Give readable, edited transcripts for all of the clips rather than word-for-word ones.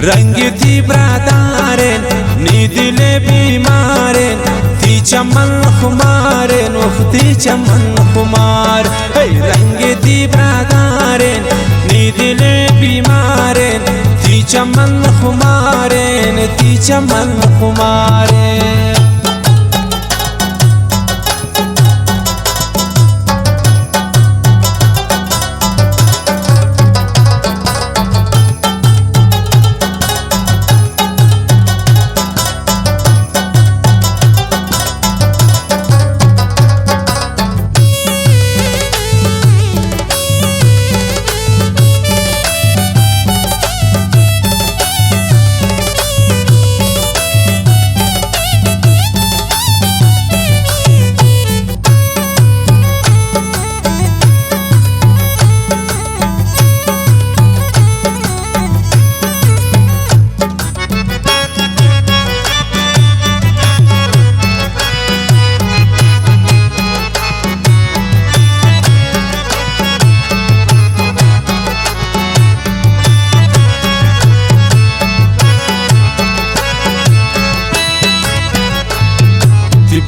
रंग थी ब्रादारेन नी दिले बीमारेन ती चमन खुमारेन उखती चमन खुमार रंग थी ब्रादारेन नी दिले बीमारेन ती चमन खुमारेन ती चमन खुमारेन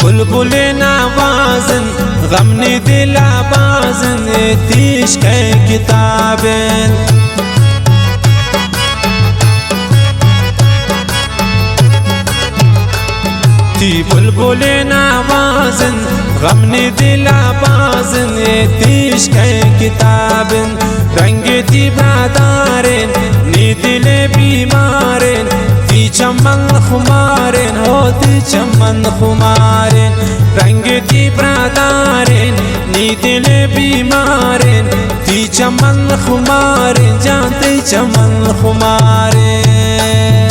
बुलबुले नावाजन गम ने दिला बाजन तीश के किताबें ती बुलबुले नावाजन गम ने दिला बाजन तीश के किताबें रंग ती ब्रादारेन नी दिले बीमारेन ती चमन खुमारेन होती चमन खुमारेन रंग ती ब्रादारेन नी दिले बीमारेन ती चमन खुमारेन जानते चमन खुमारेन